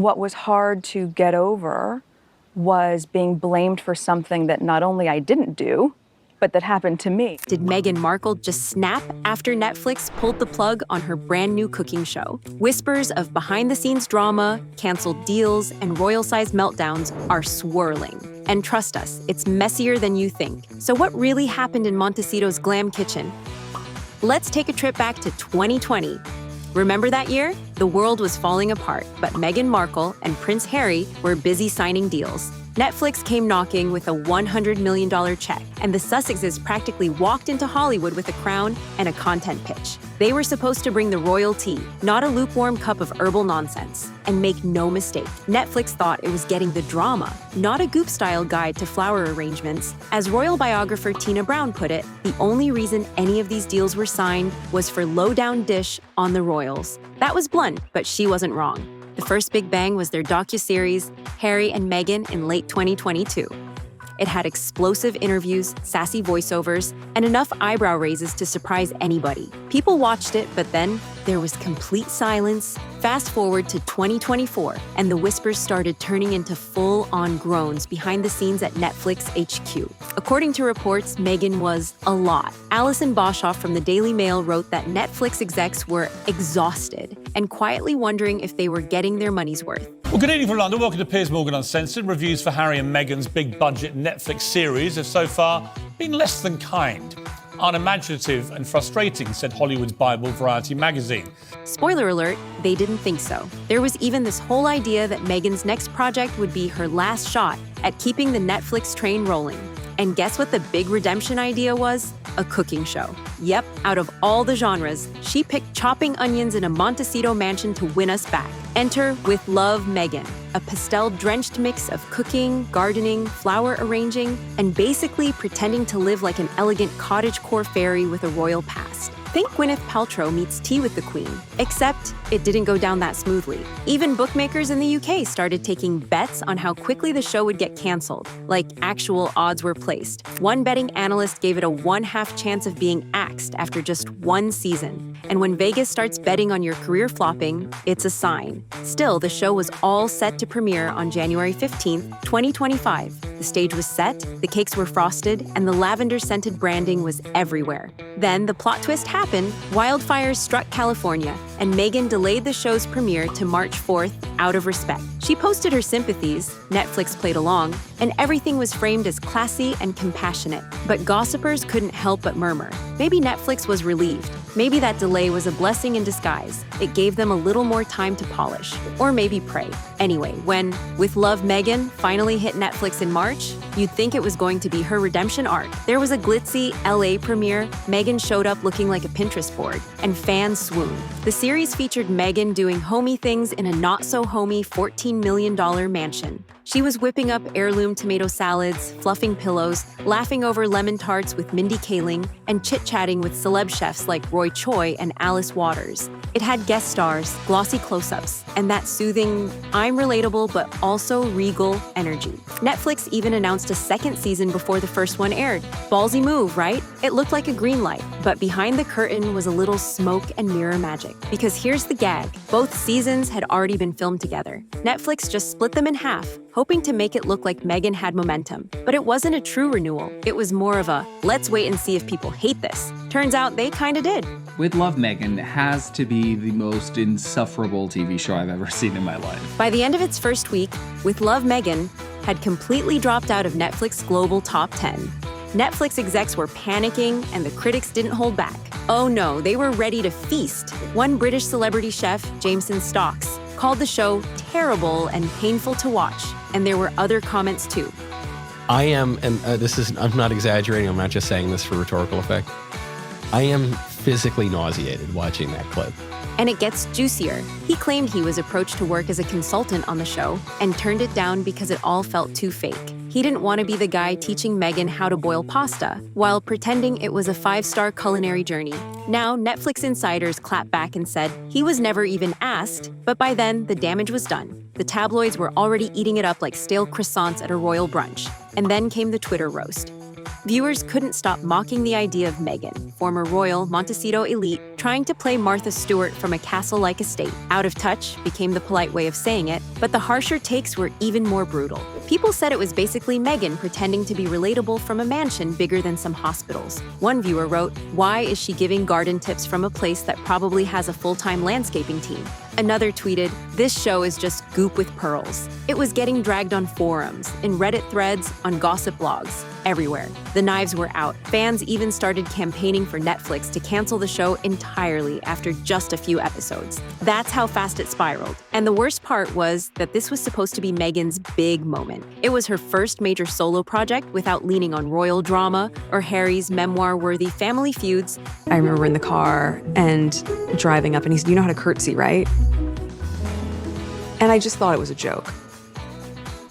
What was hard to get over was being blamed for something that not only I didn't do, but that happened to me. Did Meghan Markle just snap after Netflix pulled the plug on her brand new cooking show? Whispers of behind-the-scenes drama, canceled deals, and royal-sized meltdowns are swirling. And trust us, it's messier than you think. So what really happened in Montecito's glam kitchen? Let's take a trip back to 2020. Remember that year? The world was falling apart, but Meghan Markle and Prince Harry were busy signing deals. Netflix came knocking with a $100 million check, and the Sussexes practically walked into Hollywood with a crown and a content pitch. They were supposed to bring the royal tea, not a lukewarm cup of herbal nonsense. And make no mistake, Netflix thought it was getting the drama, not a Goop-style guide to flower arrangements. As royal biographer Tina Brown put it, the only reason any of these deals were signed was for low-down dish on the royals. That was blunt, but she wasn't wrong. The first big bang was their docuseries, Harry and Meghan, in late 2022. It had explosive interviews, sassy voiceovers, and enough eyebrow raises to surprise anybody. People watched it, but then there was complete silence. Fast forward to 2024, and the whispers started turning into full-on groans behind the scenes at Netflix HQ. According to reports, Meghan was a lot. Alison Boshoff from the Daily Mail wrote that Netflix execs were exhausted and quietly wondering if they were getting their money's worth. Well, good evening from London. Welcome to Piers Morgan Uncensored. Reviews for Harry and Meghan's big-budget Netflix series have so far been less than kind. Unimaginative and frustrating, said Hollywood's Bible Variety magazine. Spoiler alert, they didn't think so. There was even this whole idea that Meghan's next project would be her last shot at keeping the Netflix train rolling. And guess what the big redemption idea was? A cooking show. Yep, out of all the genres, she picked chopping onions in a Montecito mansion to win us back. Enter With Love, Meghan, a pastel-drenched mix of cooking, gardening, flower arranging, and basically pretending to live like an elegant cottagecore fairy with a royal past. Think Gwyneth Paltrow meets Tea with the Queen, except it didn't go down that smoothly. Even bookmakers in the UK started taking bets on how quickly the show would get cancelled, like actual odds were placed. One betting analyst gave it a 1/2 chance of being axed after just one season. And when Vegas starts betting on your career flopping, it's a sign. Still, the show was all set to premiere on January 15th, 2025. The stage was set, the cakes were frosted, and the lavender-scented branding was everywhere. Then the plot twist happened. Wildfires struck California, and Meghan delayed the show's premiere to March 4th out of respect. She posted her sympathies, Netflix played along, and everything was framed as classy and compassionate. But gossipers couldn't help but murmur. Maybe Netflix was relieved. Maybe that delay was a blessing in disguise. It gave them a little more time to polish. Or maybe pray. Anyway, when With Love, Meghan finally hit Netflix in March, you'd think it was going to be her redemption arc. There was a glitzy LA premiere. Meghan showed up looking like a Pinterest board, and fans swooned. The series featured Meghan doing homey things in a not-so-homey $14 million mansion. She was whipping up heirloom tomato salads, fluffing pillows, laughing over lemon tarts with Mindy Kaling, and chit-chatting with celeb chefs like Roy Choi and Alice Waters. It had guest stars, glossy close-ups, and that soothing, I'm relatable but also regal energy. Netflix even announced a second season before the first one aired. Ballsy move, right? It looked like a green light, but behind the curtain was a little smoke and mirror magic. Because here's the gag, both seasons had already been filmed together. Netflix just split them in half, hoping to make it look like Meghan had momentum. But it wasn't a true renewal. It was more of a, let's wait and see if people hate this. Turns out they kinda did. With Love, Meghan has to be the most insufferable TV show I've ever seen in my life. By the end of its first week, With Love, Meghan had completely dropped out of Netflix Global Top 10. Netflix execs were panicking, and the critics didn't hold back. Oh no, they were ready to feast. One British celebrity chef, Jameson Stocks, called the show terrible and painful to watch, and there were other comments too. I'm not exaggerating, I'm not just saying this for rhetorical effect. I am physically nauseated watching that clip. And it gets juicier. He claimed he was approached to work as a consultant on the show and turned it down because it all felt too fake. He didn't want to be the guy teaching Meghan how to boil pasta while pretending it was a 5-star culinary journey. Now, Netflix insiders clapped back and said he was never even asked, but by then, the damage was done. The tabloids were already eating it up like stale croissants at a royal brunch. And then came the Twitter roast. viewers couldn't stop mocking the idea of Meghan, former royal Montecito elite, trying to play Martha Stewart from a castle-like estate. Out of touch became the polite way of saying it, but the harsher takes were even more brutal. People said it was basically Meghan pretending to be relatable from a mansion bigger than some hospitals. One viewer wrote, "Why is she giving garden tips from a place that probably has a full-time landscaping team?" Another tweeted, "This show is just goop with pearls." It was getting dragged on forums, in Reddit threads, on gossip blogs, everywhere. The knives were out. Fans even started campaigning for Netflix to cancel the show entirely after just a few episodes. That's how fast it spiraled. And the worst part was that this was supposed to be Meghan's big moment. It was her first major solo project without leaning on royal drama or Harry's memoir-worthy family feuds. I remember in the car and driving up, and he said, "You know how to curtsy, right?" And I just thought it was a joke.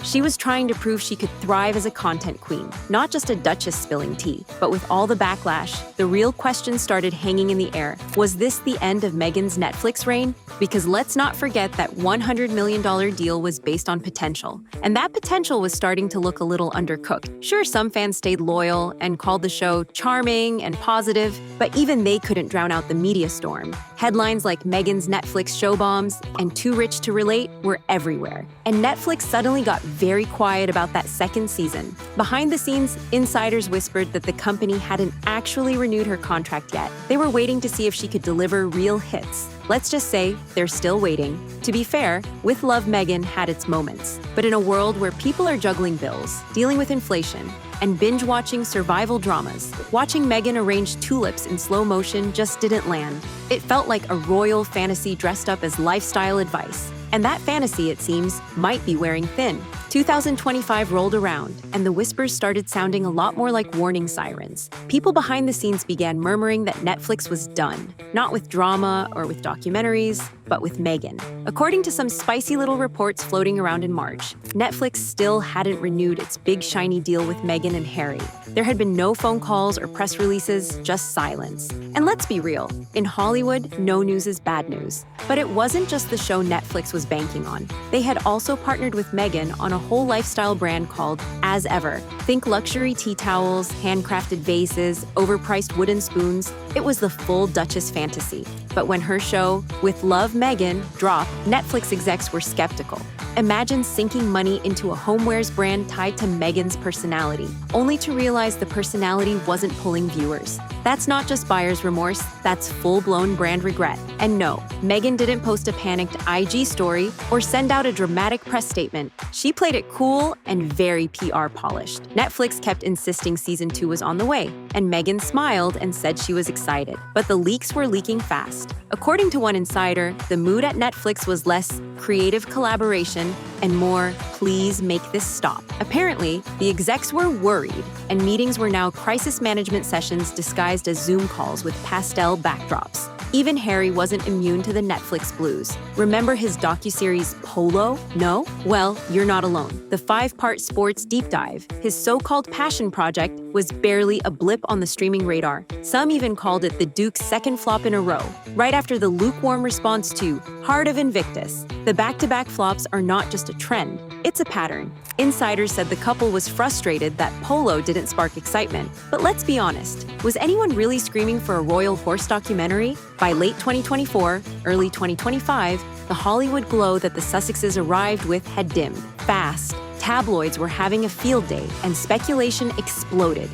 She was trying to prove she could thrive as a content queen, not just a duchess spilling tea. But with all the backlash, the real question started hanging in the air. Was this the end of Meghan's Netflix reign? Because let's not forget that $100 million deal was based on potential. And that potential was starting to look a little undercooked. Sure, some fans stayed loyal and called the show charming and positive, but even they couldn't drown out the media storm. Headlines like Meghan's Netflix show bombs and Too Rich to Relate were everywhere. And Netflix suddenly got very quiet about that second season. Behind the scenes, insiders whispered that the company hadn't actually renewed her contract yet. They were waiting to see if she could deliver real hits. Let's just say they're still waiting. To be fair, With Love Meghan had its moments. But in a world where people are juggling bills, dealing with inflation, and binge-watching survival dramas, watching Meghan arrange tulips in slow motion just didn't land. It felt like a royal fantasy dressed up as lifestyle advice. And that fantasy, it seems, might be wearing thin. 2025 rolled around, and the whispers started sounding a lot more like warning sirens. People behind the scenes began murmuring that Netflix was done, not with drama or with documentaries, but with Meghan. According to some spicy little reports floating around in March, Netflix still hadn't renewed its big shiny deal with Meghan and Harry. There had been no phone calls or press releases, just silence. And let's be real, in Hollywood, no news is bad news. But it wasn't just the show Netflix was banking on. They had also partnered with Meghan on a whole lifestyle brand called As Ever. Think luxury tea towels, handcrafted vases, overpriced wooden spoons. It was the full Duchess fantasy. But when her show, With Love Meghan, dropped, Netflix execs were skeptical. Imagine sinking money into a homewares brand tied to Meghan's personality, only to realize the personality wasn't pulling viewers. That's not just buyer's remorse, that's full-blown brand regret. And no, Meghan didn't post a panicked IG story or send out a dramatic press statement. She played it cool and very PR polished. Netflix kept insisting season 2 was on the way, and Meghan smiled and said she was excited. But the leaks were leaking fast. According to one insider, the mood at Netflix was less creative collaboration and more, please make this stop. Apparently, the execs were worried, and meetings were now crisis management sessions disguised as Zoom calls with pastel backdrops. Even Harry wasn't immune to the Netflix blues. Remember his docuseries Polo? No? Well, you're not alone. The 5-part sports deep dive, his so-called passion project, was barely a blip on the streaming radar. Some even called it the Duke's second flop in a row, right after the lukewarm response to Heart of Invictus. The back-to-back flops are not just a trend, it's a pattern. Insiders said the couple was frustrated that Polo didn't spark excitement. But let's be honest, was anyone really screaming for a royal horse documentary? By late 2024, early 2025, the Hollywood glow that the Sussexes arrived with had dimmed. Fast, tabloids were having a field day, and speculation exploded.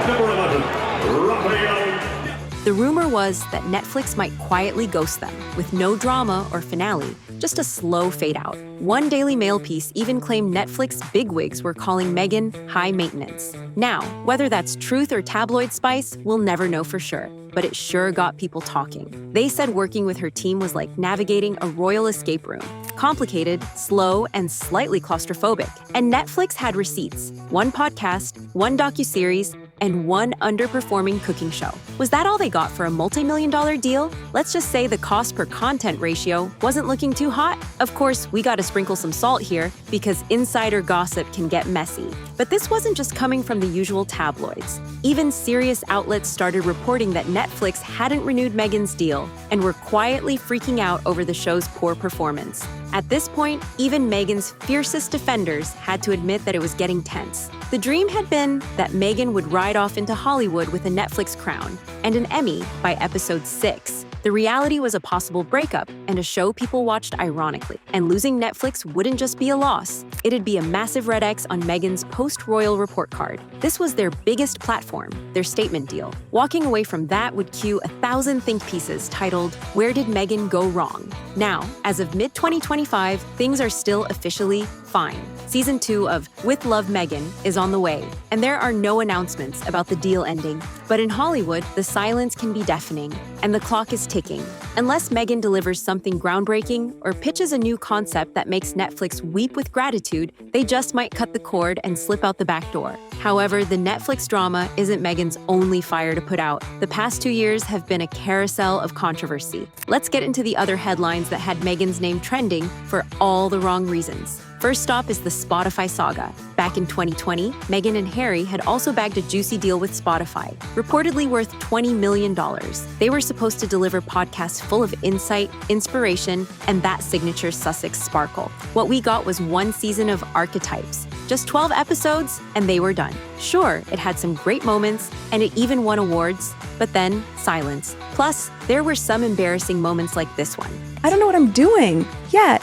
Number 11, Raphael. The rumor was that Netflix might quietly ghost them, with no drama or finale, just a slow fade out. One Daily Mail piece even claimed Netflix bigwigs were calling Meghan high maintenance. Now, whether that's truth or tabloid spice, we'll never know for sure, but it sure got people talking. They said working with her team was like navigating a royal escape room. Complicated, slow, and slightly claustrophobic. And Netflix had receipts. One podcast, one docuseries, and one underperforming cooking show. Was that all they got for a multi-million-dollar deal? Let's just say the cost per content ratio wasn't looking too hot. Of course, we gotta sprinkle some salt here because insider gossip can get messy. But this wasn't just coming from the usual tabloids. Even serious outlets started reporting that Netflix hadn't renewed Meghan's deal and were quietly freaking out over the show's poor performance. At this point, even Meghan's fiercest defenders had to admit that it was getting tense. The dream had been that Meghan would ride off into Hollywood with a Netflix crown and an Emmy by episode 6. The reality was a possible breakup and a show people watched ironically. And losing Netflix wouldn't just be a loss. It'd be a massive red X on Meghan's post-royal report card. This was their biggest platform, their statement deal. Walking away from that would cue 1,000 think pieces titled, "Where Did Meghan Go Wrong?" Now, as of mid-2025, things are still officially fine. Season 2 of With Love Meghan is on the way, and there are no announcements about the deal ending. But in Hollywood, the silence can be deafening, and the clock is ticking. Unless Meghan delivers something groundbreaking or pitches a new concept that makes Netflix weep with gratitude, they just might cut the cord and slip out the back door. However, the Netflix drama isn't Meghan's only fire to put out. The past 2 years have been a carousel of controversy. Let's get into the other headlines that had Meghan's name trending for all the wrong reasons. First stop is the Spotify saga. Back in 2020, Meghan and Harry had also bagged a juicy deal with Spotify, reportedly worth $20 million. They were supposed to deliver podcasts full of insight, inspiration, and that signature Sussex sparkle. What we got was one season of Archetypes. Just 12 episodes, and they were done. Sure, it had some great moments, and it even won awards, but then silence. Plus, there were some embarrassing moments like this one. I don't know what I'm doing yet.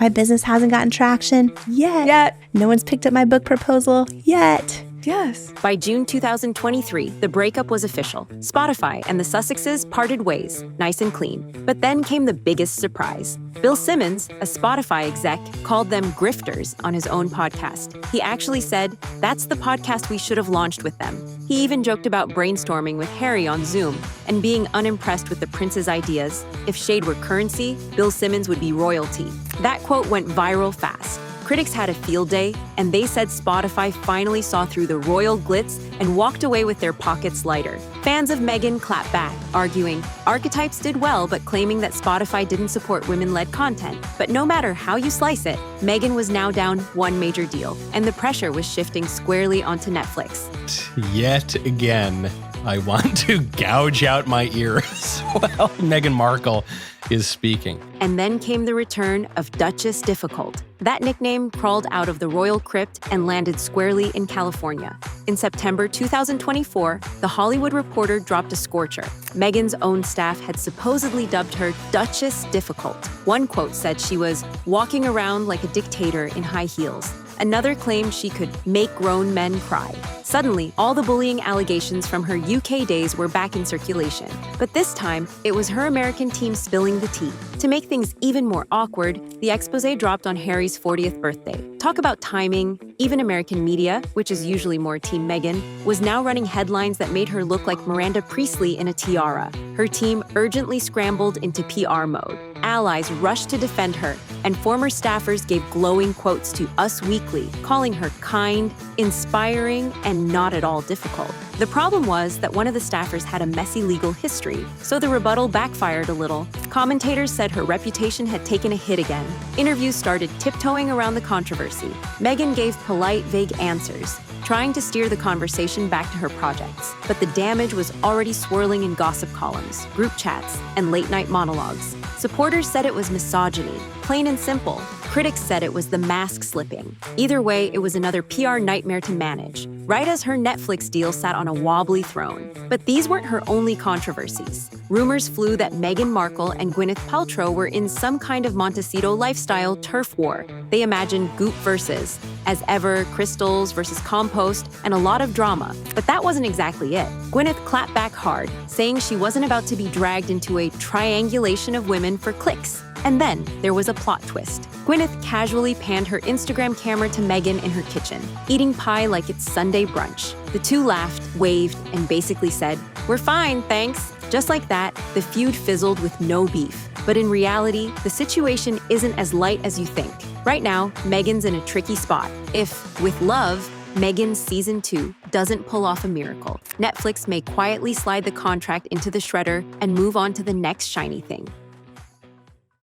My business hasn't gotten traction yet. No one's picked up my book proposal yet. Yes. By June 2023, the breakup was official. Spotify and the Sussexes parted ways, nice and clean. But then came the biggest surprise. Bill Simmons, a Spotify exec, called them grifters on his own podcast. He actually said, "That's the podcast we should have launched with them." He even joked about brainstorming with Harry on Zoom and being unimpressed with the prince's ideas. If shade were currency, Bill Simmons would be royalty. That quote went viral fast. Critics had a field day, and they said Spotify finally saw through the royal glitz and walked away with their pockets lighter. Fans of Meghan clapped back, arguing, Archetypes did well, but claiming that Spotify didn't support women-led content. But no matter how you slice it, Meghan was now down one major deal, and the pressure was shifting squarely onto Netflix. Yet again, I want to gouge out my ears while Meghan Markle is speaking. And then came the return of Duchess Difficult. That nickname crawled out of the royal crypt and landed squarely in California. In September 2024, The Hollywood Reporter dropped a scorcher. Meghan's own staff had supposedly dubbed her Duchess Difficult. One quote said she was walking around like a dictator in high heels. Another claimed she could make grown men cry. Suddenly, all the bullying allegations from her UK days were back in circulation. But this time, it was her American team spilling the tea. To make things even more awkward, the exposé dropped on Harry's 40th birthday. Talk about timing. Even American media, which is usually more Team Meghan, was now running headlines that made her look like Miranda Priestly in a tiara. Her team urgently scrambled into PR mode. Allies rushed to defend her, and former staffers gave glowing quotes to Us Weekly, calling her kind, inspiring, and not at all difficult. The problem was that one of the staffers had a messy legal history, so the rebuttal backfired a little. Commentators said her reputation had taken a hit again. Interviews started tiptoeing around the controversy. Meghan gave polite, vague answers, trying to steer the conversation back to her projects. But the damage was already swirling in gossip columns, group chats, and late-night monologues. Supporters said it was misogyny, plain and simple. Critics said it was the mask slipping. Either way, it was another PR nightmare to manage, right as her Netflix deal sat on a wobbly throne. But these weren't her only controversies. Rumors flew that Meghan Markle and Gwyneth Paltrow were in some kind of Montecito lifestyle turf war. They imagined goop versus, as ever, crystals versus compost, and a lot of drama. But that wasn't exactly it. Gwyneth clapped back hard, saying she wasn't about to be dragged into a triangulation of women for clicks. And then there was a plot twist. Gwyneth casually panned her Instagram camera to Meghan in her kitchen, eating pie like it's Sunday brunch. The two laughed, waved, and basically said, "We're fine, thanks." Just like that, the feud fizzled with no beef. But in reality, the situation isn't as light as you think. Right now, Meghan's in a tricky spot. If, with love, Meghan's season 2 doesn't pull off a miracle, Netflix may quietly slide the contract into the shredder and move on to the next shiny thing.